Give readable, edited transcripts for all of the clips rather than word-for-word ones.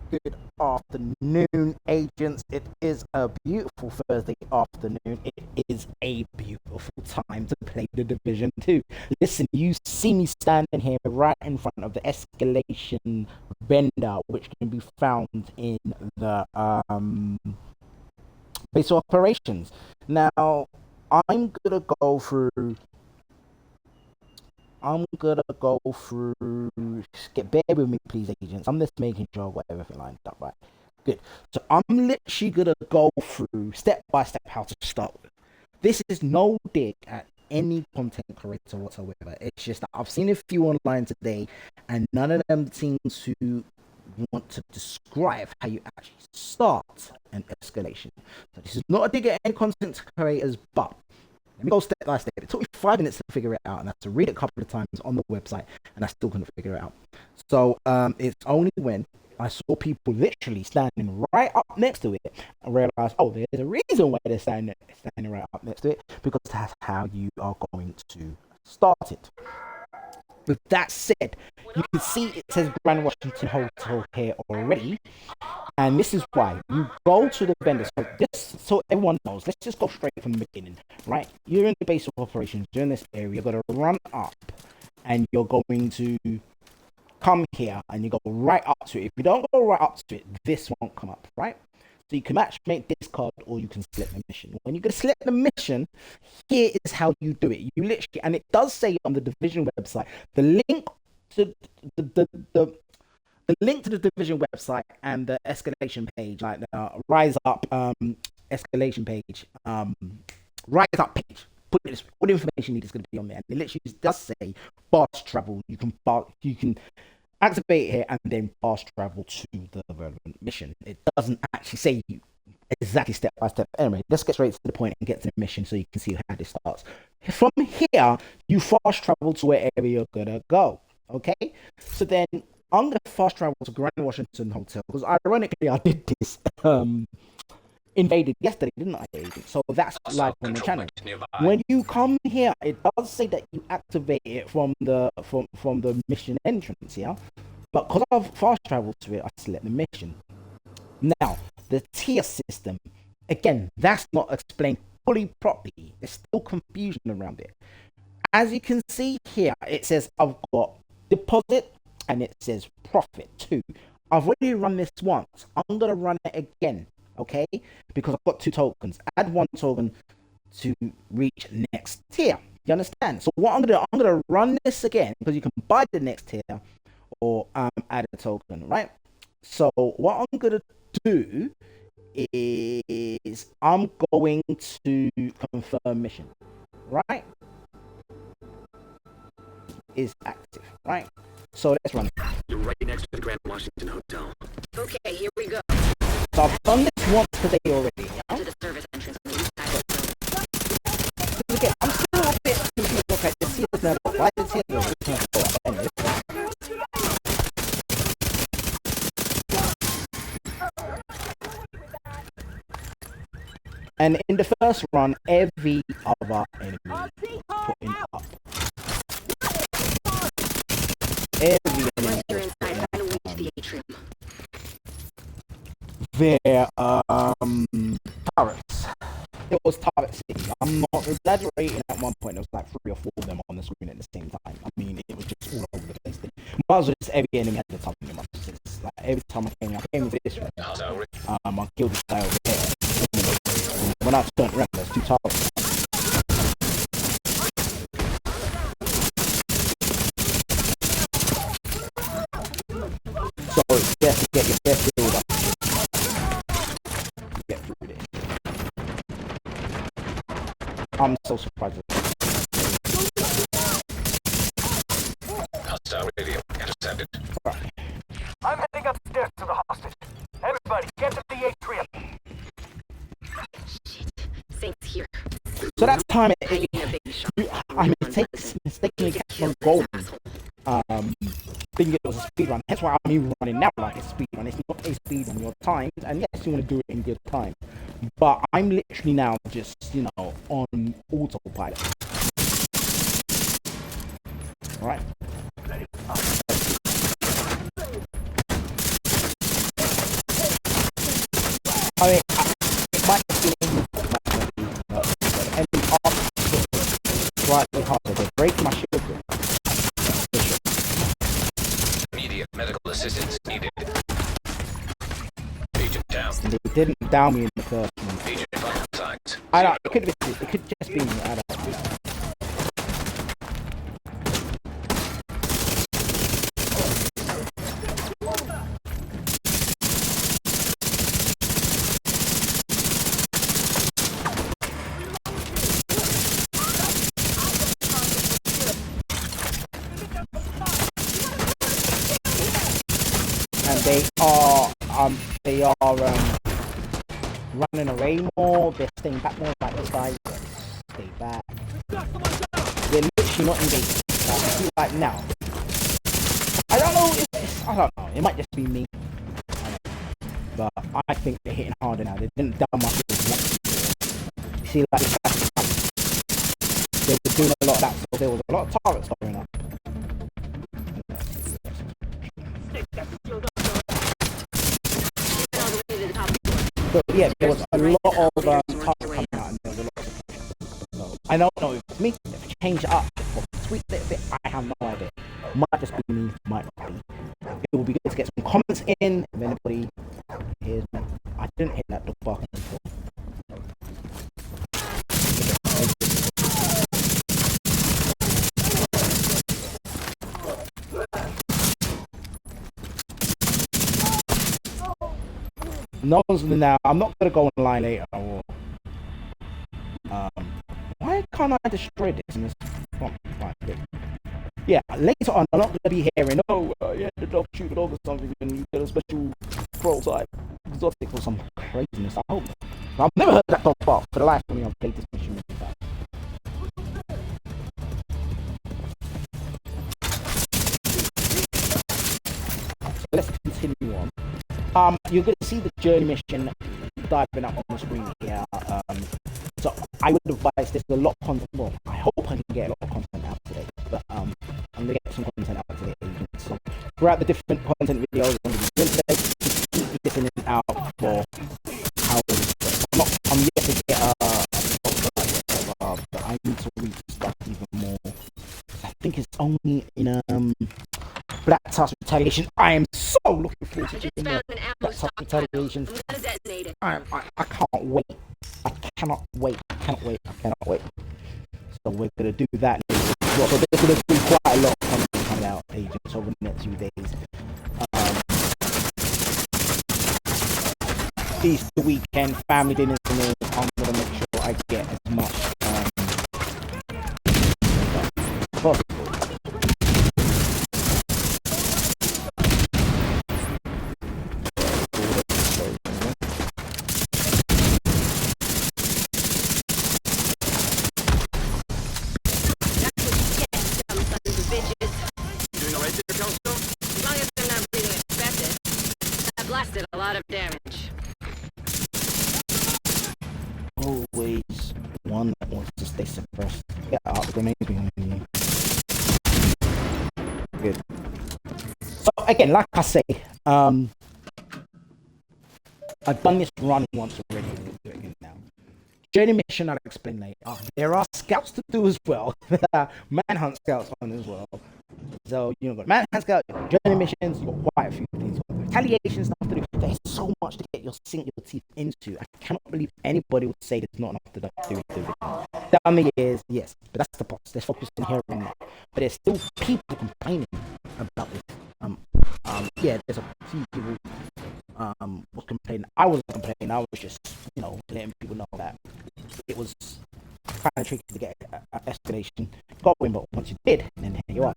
Good afternoon, agents. It is a beautiful Thursday afternoon. It is a beautiful time to play the Division 2. Listen, you see me standing here right in front of the escalation vendor, which can be found in the base of operations. Now, I'm gonna go through I'm gonna go through. Bear with me, please, agents. I'm just making sure I've got everything lined up right. Good. So I'm literally gonna go through step by step how to start with. This is no dig at any content creator whatsoever. It's just that I've seen a few online today, and none of them seem to want to describe how you actually start an escalation. So this is not a dig at any content creators, but let me go step by step. It took me 5 minutes to figure it out, and I had to read it a couple of times on the website, and I still couldn't figure it out. So it's only when I saw people literally standing right up next to it and realized, oh, there's a reason why they're standing right up next to it, because that's how you are going to start it. With that said, you can see it says Grand Washington Hotel here already. And this is why you go to the vendor. So just so everyone knows, let's just go straight from the beginning, right? You're in the base of operations, you're in this area, you're going to run up and you're going to come here and you go right up to it. If you don't go right up to it, this won't come up, right? So you can match make this card or you can select the mission. When you can select the mission, here is how you do it. You literally, and it does say on the division website, the link to the link to the division website and the escalation page, like the rise up escalation page, rise up page. Put it this way, all the information you need is going to be on there. And it literally does say fast travel. You can activate it here and then fast travel to the relevant mission. It doesn't actually say you exactly step by step. Anyway, let's get straight to the point and get to the mission so you can see how this starts. From here, you fast travel to wherever you're gonna go. Okay, so then I'm gonna fast travel to Grand Washington Hotel because ironically I did this invaded yesterday, didn't I? So that's live on the channel. When you come here, it does say that you activate it from the mission entrance, yeah. But because I've fast traveled to it, I select the mission. Now the tier system, again, that's not explained fully properly. There's still confusion around it. As you can see here, it says I've got deposit and it says profit too. I've already run this once. I'm gonna run it again. Okay, because I've got 2 tokens. Add 1 token to reach next tier. You understand? So what I'm gonna run this again because you can buy the next tier or add a token, right? So what I'm gonna do is I'm going to confirm mission, right? Is active, right? So let's run. You're right next to the Grand Washington Hotel. Okay, here we go. So I've done this once today already. To the service entrance on the east side of the building. Again, I'm still a bit confused. Okay, the seals now. Why the seals can't go up? Anyway. And in the first run, every other enemy was putting up. Every enemy was putting up. Their turrets. It was turret city. I'm not exaggerating. At one point, there was like 3 or 4 of them on the screen at the same time. I mean, it was just all over the place. Might as well just every enemy at the top of them. Like every time I came into this room, I killed this guy over there. When I turned around, there's 2 turrets. So it's best to get your best build up. Get through this. I'm so surprised. Hostile radio intercepted. Right. I'm heading upstairs to the hostage. Everybody, get to the atrium. Shit. Thanks here. So that's time I mistakenly kept on going. Thinking it was a speed run. That's why I'm even running now like a speed run. It's not a speed run. Your time, and yes, you want to do it in good time. But I'm literally now just, on autopilot. Right. didn't down me in the first one. Agent vital signs. I don't. It could just be me. I don't know. And they are running away more. They're staying back more. Like this guy, stay back. They're literally not engaged. Like, I feel like now. I don't know. I don't know. It might just be me. But I think they're hitting harder now. They didn't down my field. You see, like they were doing a lot of that, so there was a lot of targets going up. But yeah, there was a lot of targets coming out, and there was a lot of so, I don't know if it's me, if it changed it up, or tweak it a bit, I have no idea. Might just be me, might not be. It would be good to get some comments in if anybody hears me. I didn't hit that dog barking before. No one's now. I'm not gonna go online later. Or, why can't I destroy this? In this yeah, later on, I'm not gonna be hearing, oh, yeah, the dog shoot the dog or something, and you get a special prototype exotic or some craziness. I hope. I've never heard that dog bark for the life of me. I've played this mission. So let's continue on. You're going to see the journey mission diving up on the screen here. So I would advise there's a lot of content. Well, I hope I can get a lot of content out today, but I'm going to get some content out today. So throughout the different content videos I'm going to be doing today, keep listening out for how I'm yet to get but I need to read stuff even more. I think it's only in Black Task Retaliation. I am so looking forward to doing Black Task Retaliation. I can't wait. I cannot wait. So we're gonna do that. So there's gonna be quite a lot of content coming out, agents, over the next few days. Easter weekend, family dinners, and all. I'm gonna make sure I get as much possible. Blasted a lot of damage. Always one that wants to stay suppressed. Get out, grenades behind you. Good. So again, like I say, I've done this run once already. We'll do it again now. Journey mission, I'll explain later. There are scouts to do as well. Manhunt scouts on as well. So, you know, got manhunt scouts, journey missions, you've got quite a few things. Retaliation stuff to do. There's so much to get your sink your teeth into. I cannot believe anybody would say there's not enough to do. Down the years, yes, but that's the boss. Let's focus in here and now. But there's still people complaining about this. Yeah, there's a few people was complaining. I wasn't complaining. I was just, you know, letting people know that it was kind of tricky to get escalation going, but once you did, then here you are.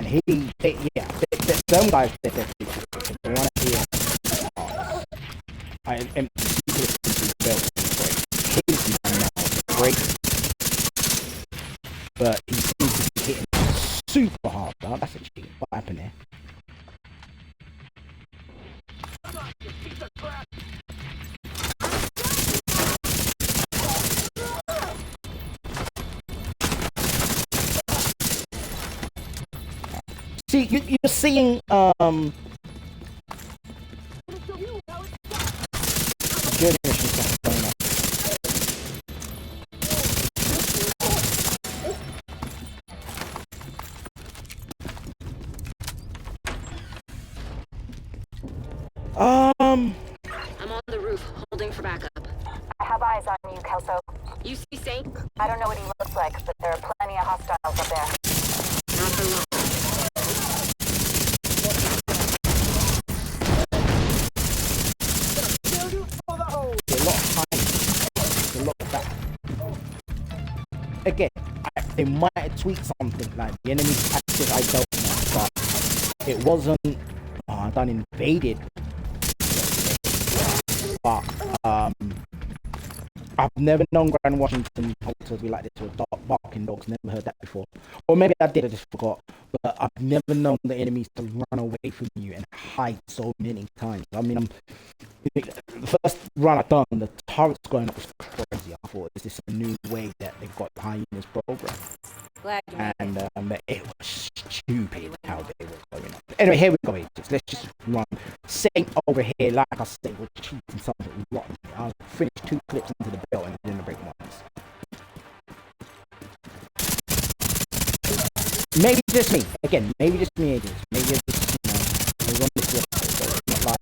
Them guys, they're the one here. I am great, but he seems to be hitting super hard. Though. That's a cheat. What happened there? See, you're seeing I'm on the roof, holding for backup. I have eyes on you, Kelso. You see Saint? I don't know what he looks like, but there are plenty of hostiles up there. Not for long. a lot of that. Again, they might have tweaked something like the enemy tactic. I don't know, but it wasn't done invaded. But I've never known Grand Washington to be like this with barking dogs. Never heard that before. Or maybe I did, I just forgot. But I've never known the enemies to run away from you and hide so many times. I mean, the first run I done, the turrets going up was crazy. I thought, is this a new way that they've got behind this program? Glad you made it. And it was stupid how they were going up. Anyway, here we go, agents. Let's just run. Saint over here, like I said, we're cheating something. I'll finish 2 clips into the belt and then the break ones. Maybe just me. Again, maybe just me, agents. Maybe it's just, we're on this episode, so it's not like...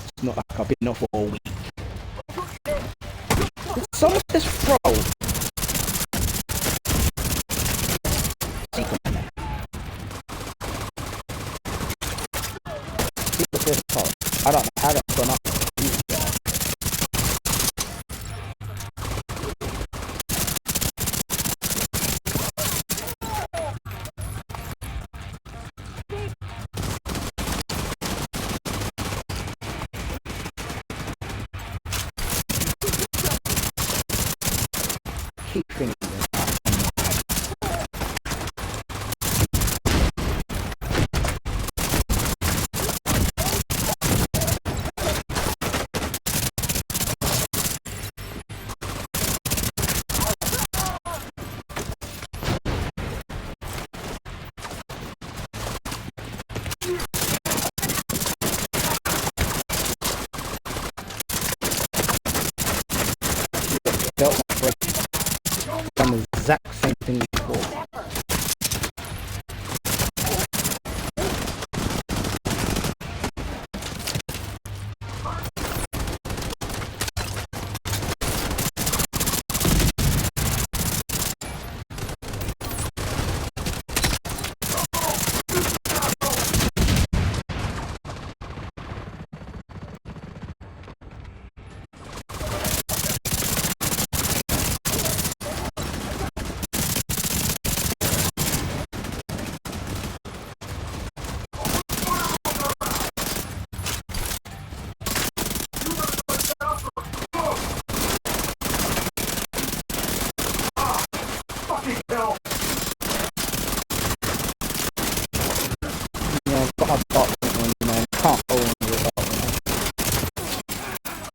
It's not like I've been off for a week. Did someone just throw? Secret man. Secret this card. I don't know how that's gone up. Keep thinking. Belt done the exact same thing before.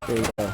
There you go.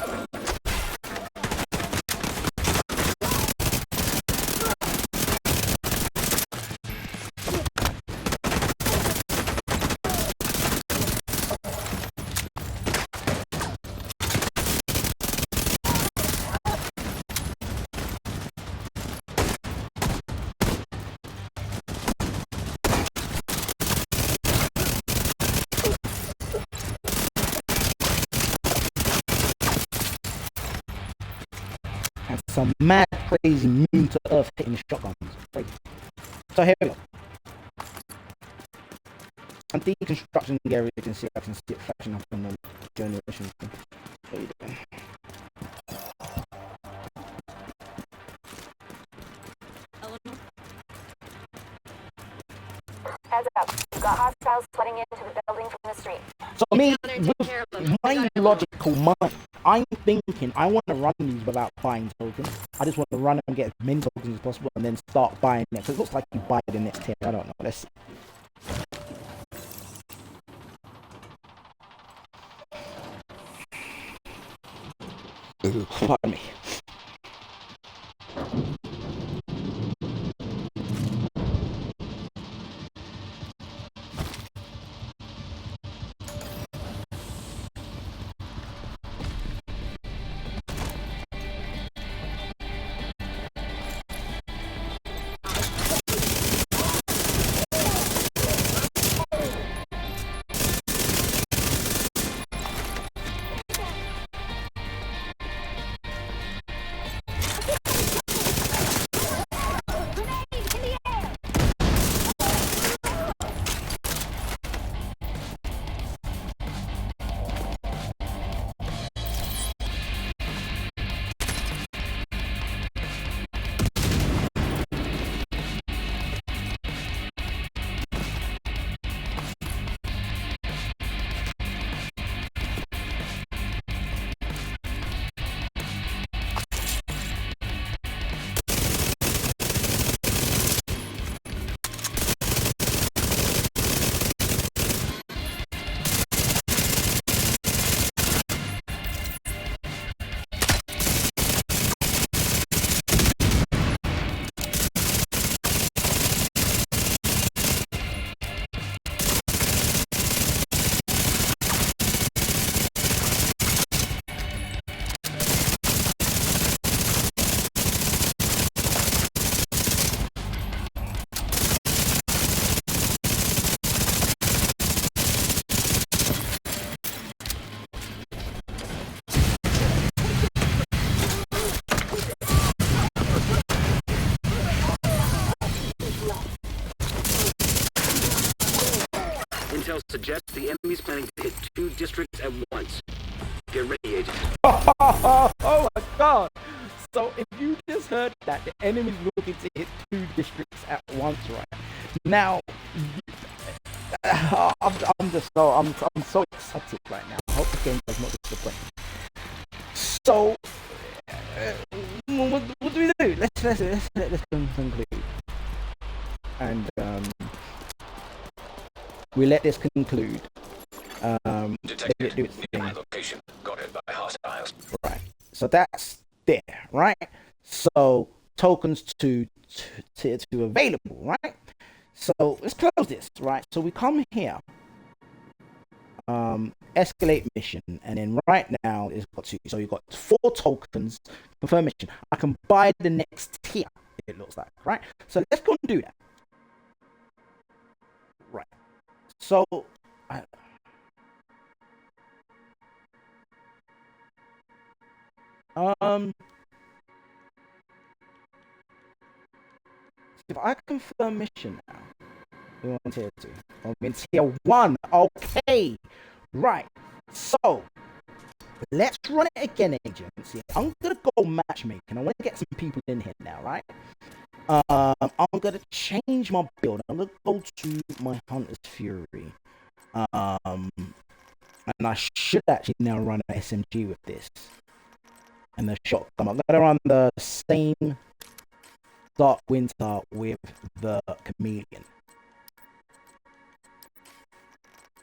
And some mad, crazy, moon to earth hitting the shotguns. Crazy. So here we go. I'm deconstructing the area. You can see I can see it flashing up on the generation. There you go. got hostiles flooding into the building from the street. So me, Get down there and take care of them. with I my got it. logical mind, I'm thinking I want to run these without buying tokens. I just want to run and get as many tokens as possible and then start buying it. So it looks like you buy the next tier. I don't know. Let's see. Pardon me. Intel suggests the enemy's planning to hit 2 districts at once. Get ready, Agent. Oh my god! So if you just heard that, the enemy's looking to hit 2 districts at once, right? Now, I'm so excited right now. I hope the game does not disappoint. So, what do we do? Let's conclude. And we let this conclude. Detected. Do its thing. Near location. Guarded by hostiles. Right. So that's there, right? So tokens to available, right? So let's close this, right? So we come here, escalate mission, and then right now it's got 2. So you've got 4 tokens, confirm mission. I can buy the next tier, it looks like, right? So let's go and do that. Right. So if I confirm mission now, we want tier 2. I'm in tier 1. Okay. Right. So let's run it again, agency. I'm gonna go matchmaking. I want to get some people in here now, right? I'm gonna change my build. I'm gonna go to my Hunter's Fury. And I should actually now run an SMG with this. And the shotgun. I'm gonna run the same Dark Winter with the Chameleon.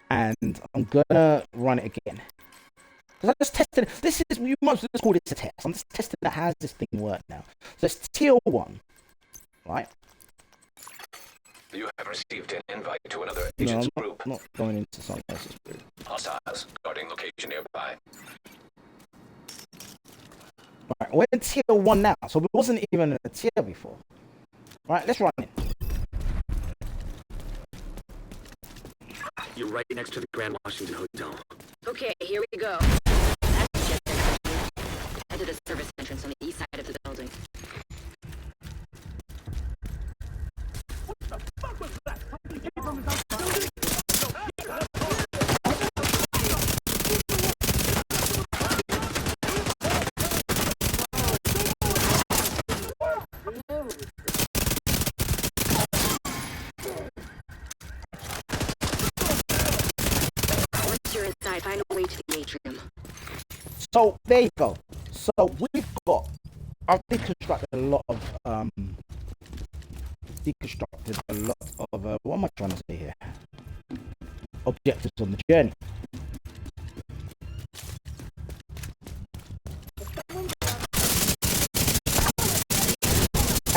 And I'm gonna run it again. Because I just tested this is you might just call this a test. I'm just testing that how does this thing work now. So it's tier 1. Right? You have received an invite to another agent's group. I'm not going into someone else's group. Hostiles guarding location nearby. Right, we're in tier 1 now, so we wasn't even in a tier before. Right, let's run it. You're right next to the Grand Washington Hotel. Okay, here we go. That's just head to the service entrance on the east side of the building. What the fuck was that? Something came from his building? inside, find a way to the atrium. So there you go. So we've got. I've deconstructed a lot of what am I trying to say here? Objectives on the journey.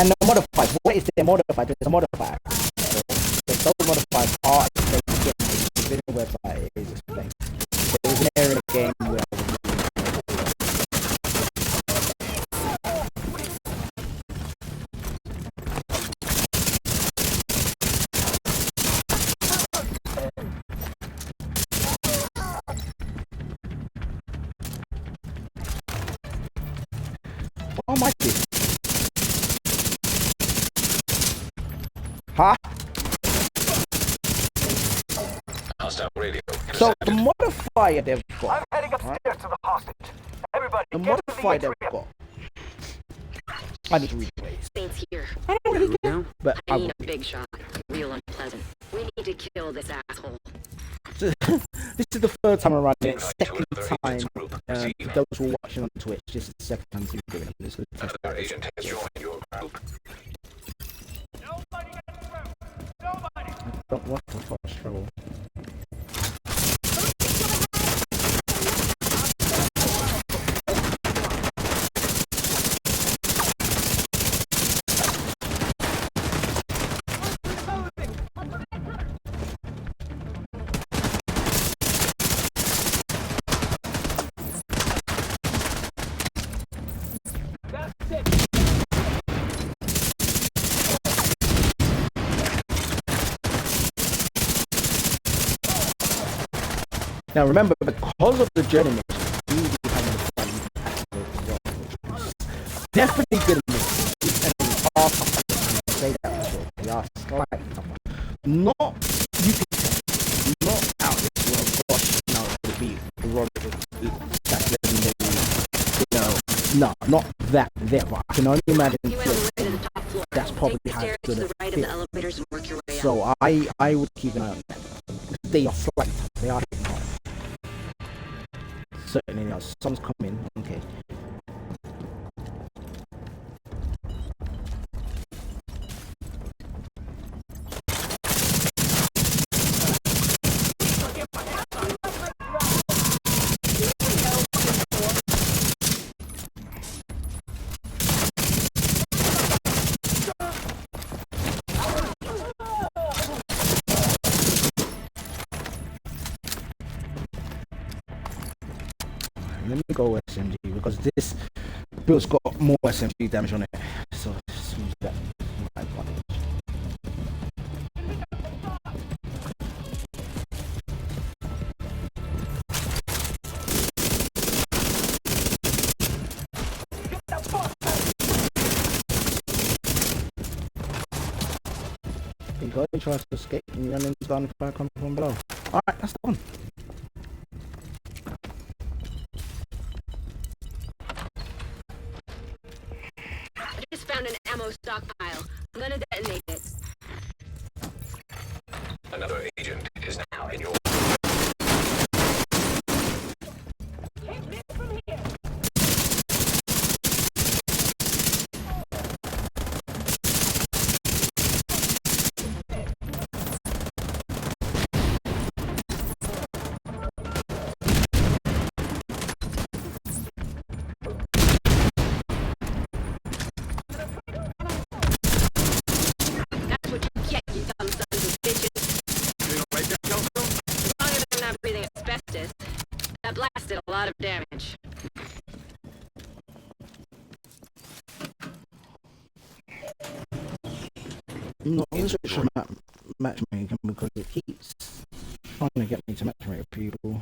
And the modifiers. What is the modifier? There's a modifier. So those modifiers are explained within the website. It is explained. There was an area in the game where what am I doing? Huh? Hostile radio. So the modifier they've I'm got, heading upstairs to the hostage. Everybody, the get to the modifier they've atrium. got. I need to read the ways. Saints here. I don't really care, but I I need will. a big shot. Real unpleasant. We need to kill this asshole. This is the third time I'm running it. Second time, for those who are watching on Twitch, this is the second time we're doing it. This is the test. Another agent has joined your group. Nobody get through. Nobody. Don't want to fuck trouble. Now remember, because of the journey mission, we will be having a fun definitely good mission. And we are tougher. Say that for sure. We are slightly tougher. Not you can tell. Not out this world. Gosh, no, it would be erotic. That's legendary. No, not that there. But I can only imagine. You went all the way to the top floor. That's probably Take the how stairs it's to the gonna right of fit. the elevators and work your way out. So I would keep an eye on that. They are slightly tough. They are hitting hard. Certainly not. Someone's coming. Okay. Let me go SMG because this build's got more SMG damage on it, so just use that to my advantage. He tries to escape and running down the fire coming from below. Alright, that's the one. I just found an ammo stockpile. I'm gonna detonate it. Another agent is now in your. That's what you get, you dumb sons of bitches. As long as I'm not breathing asbestos. That blast did a lot of damage. No, I'm gonna switch from matchmaking because it keeps trying to get me to matchmake people.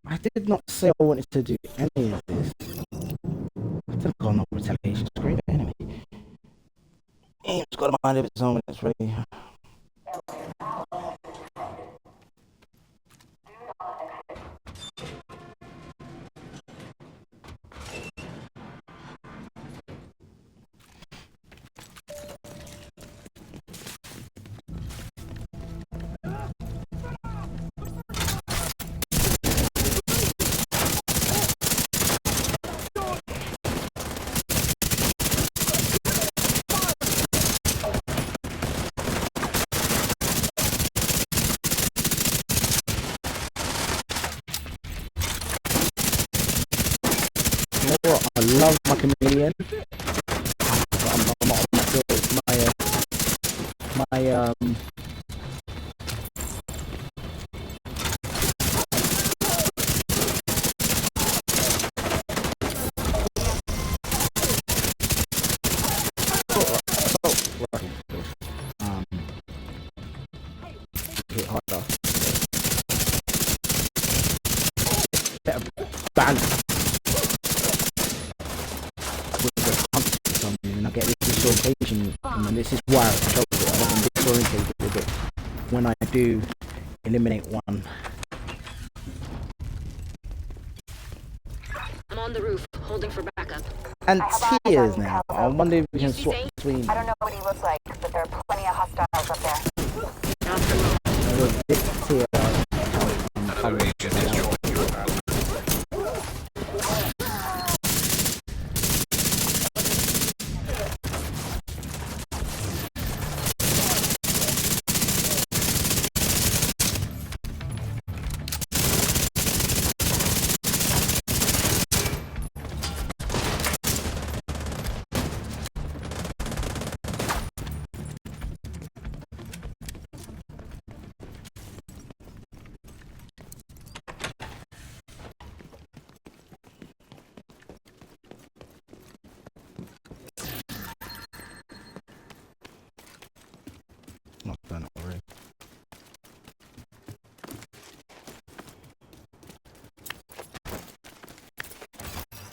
I did not say I wanted to do any of this. I did got no retaliation screen enemy. It's got a mind of its own when it's ready. what? I love my chameleon. I'm not sure it's my hit harder. Better balance with the punches on me, and I get this disorientation, and this is why I chose it. I don't disorientate with it when I do eliminate one. I'm on the roof, holding for backup. And tears now. I wonder if we can swap between. I don't know what he looks like, but there are plenty of hostiles up there. This tear. Not done it already.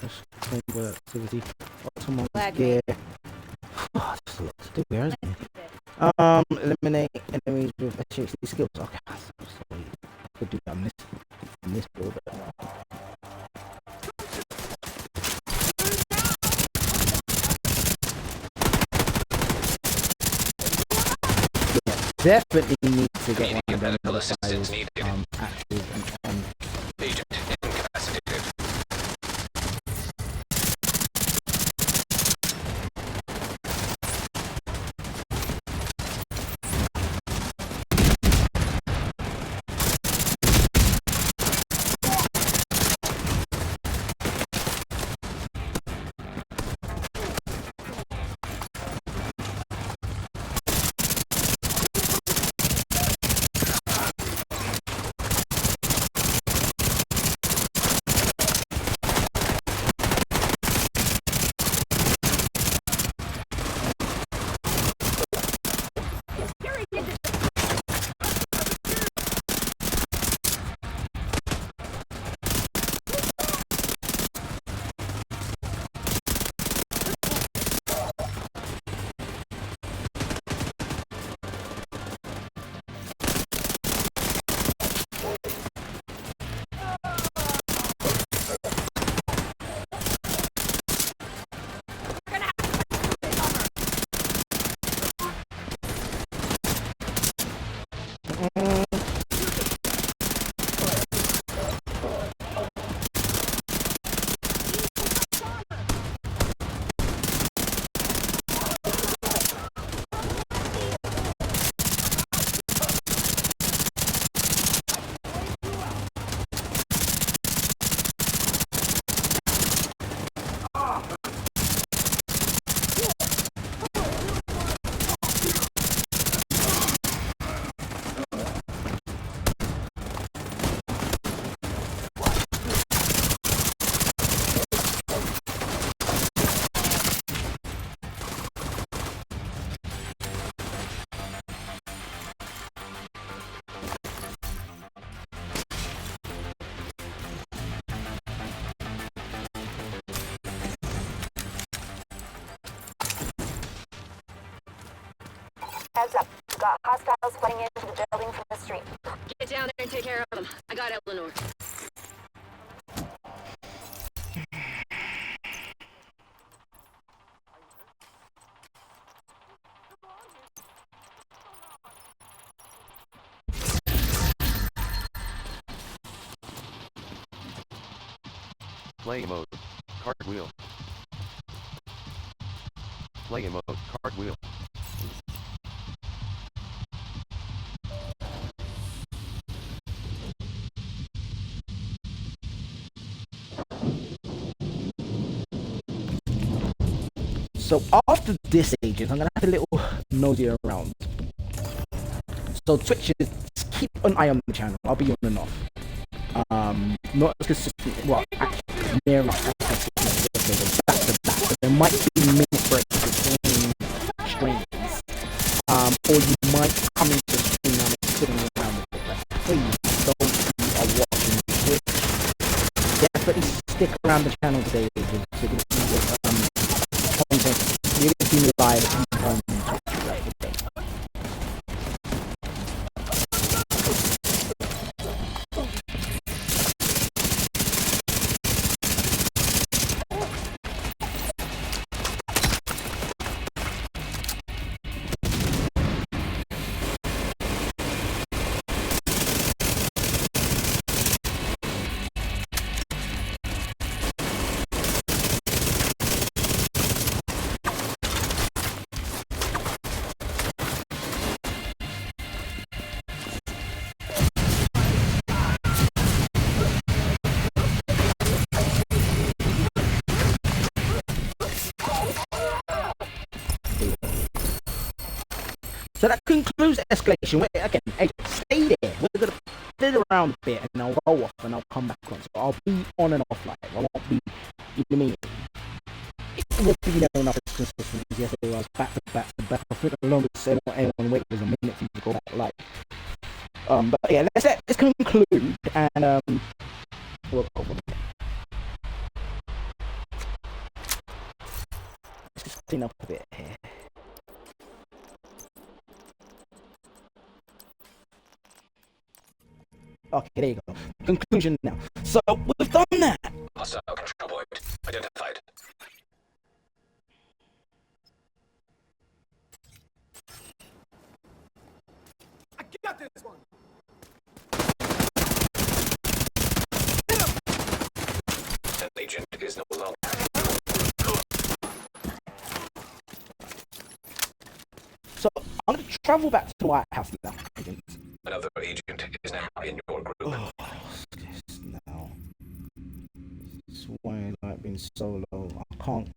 Let's clean the activity. Someone gear. Oh, this is a lot to do here, isn't it? Eliminate enemies with HHD skills. Okay, so could do that on this build. Definitely need to get one of them active and Agent incapacitated. Heads up. We've got hostiles flooding into the building from the street. Get down there and take care of them. I got Eleanor. Play mode. Cartwheel. Play mode. Cartwheel. So after this, agent, I'm gonna have a little nosy around. So Twitch is keep an eye on the channel. I'll be on and off. Not as consistent. Well, actually, near as consistent. Back to back. So there might be minute breaks between streams. Or you might come into the stream and it's sitting around a bit. But please, those who are watching Twitch, definitely stick around the channel today, agent. So you can see content. You're gonna see me live on Twitch throughout the day. So that concludes escalation. Wait, again, hey, stay there. We're gonna fiddle around a bit, and I'll go off, and I'll come back on. So I'll be on and off live. I won't be, you know what I mean? It won't be there enough consistency. Yesterday I was back to back to back. I think the longest said anyone wait was a minute for you to go back live. But yeah, let's conclude, and we'll go from there. Let's just clean up a bit here. Okay, there you go. Conclusion now. So we've done that. Hostile control point identified. I got this one. An agent is no longer. So I'm gonna travel back to the White House now. Another agent is now in your group. Oh, this now. This is why I like being solo. I can't.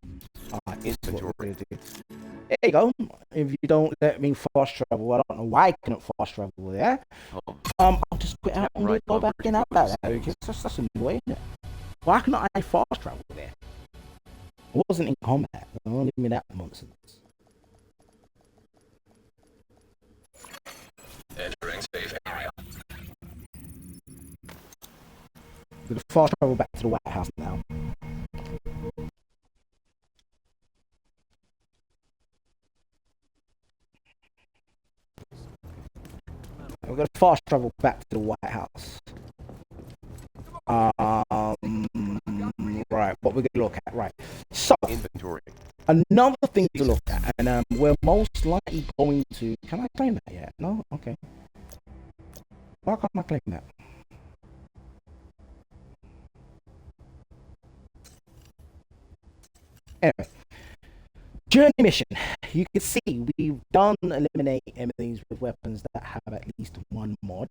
Inventory. There you go. If you don't let me fast travel, I don't know why I couldn't fast travel there. Oh. I'll just quit out and Right go back in out over there. That's annoying, isn't it? Why cannot I fast travel there? I wasn't in combat. Don't give me that nonsense. Entering safe area. We're gonna fast travel back to the White House now. We're gonna fast travel back to the White House. Right, what we're gonna look at, right. So Inventory. another thing to look at, and we're most likely going to. Can I claim that yet? No? Okay. Why can't I claim that? Anyway, journey mission. You can see we've done eliminate enemies with weapons that have at least one mod.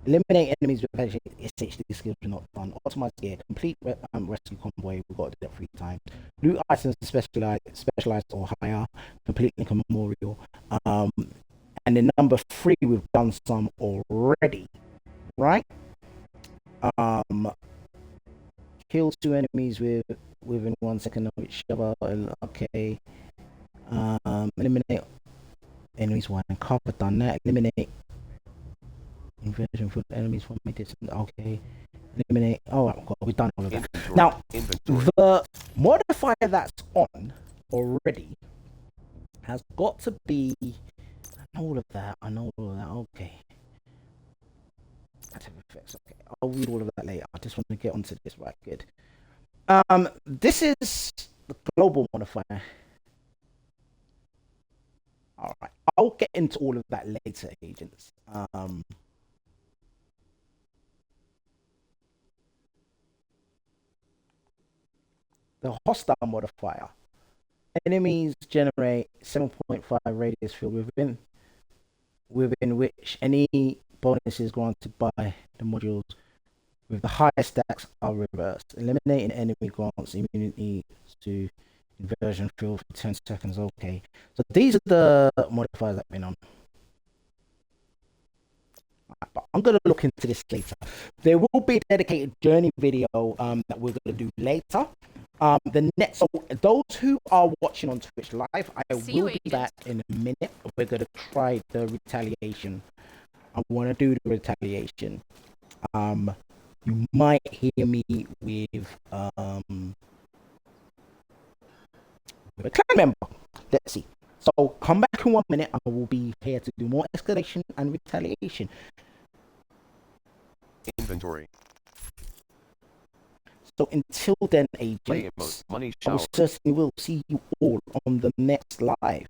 Eliminate enemies with essentially skills are not done. Optimize gear. Complete rescue convoy. We've got to do that 3 times. Loot items specialized or higher. Complete Lincoln Memorial. And then number 3, we've done some already. Right? Kill 2 enemies within 1 second of each other. Okay. Eliminate enemies 1 and cover. Done that. Eliminate invasion for enemies from a distance. Okay. Eliminate. Oh, we've done all of that. Now, the modifier that's on already has got to be. I know all of that. Okay. Active effects. Okay. I'll read all of that later. I just want to get onto this. Right. Good. This is the global modifier. All right. I'll get into all of that later, agents. The hostile modifier. Enemies generate 7.5 radius field within which any bonuses granted by the modules with the highest stacks are reversed. Eliminating enemy grants immunity to Version field for 10 seconds. Okay. So these are the modifiers I've been on. But I'm gonna look into this later. There will be a dedicated journey video that we're gonna do later. The next, so those who are watching on Twitch live, I will be back in a minute. We're gonna try the retaliation. I want to do the retaliation. You might hear me with a clan member. Let's see. So come back in 1 minute. I will be here to do more escalation and retaliation. Inventory. So until then, agents, Money I certainly will see you all on the next live.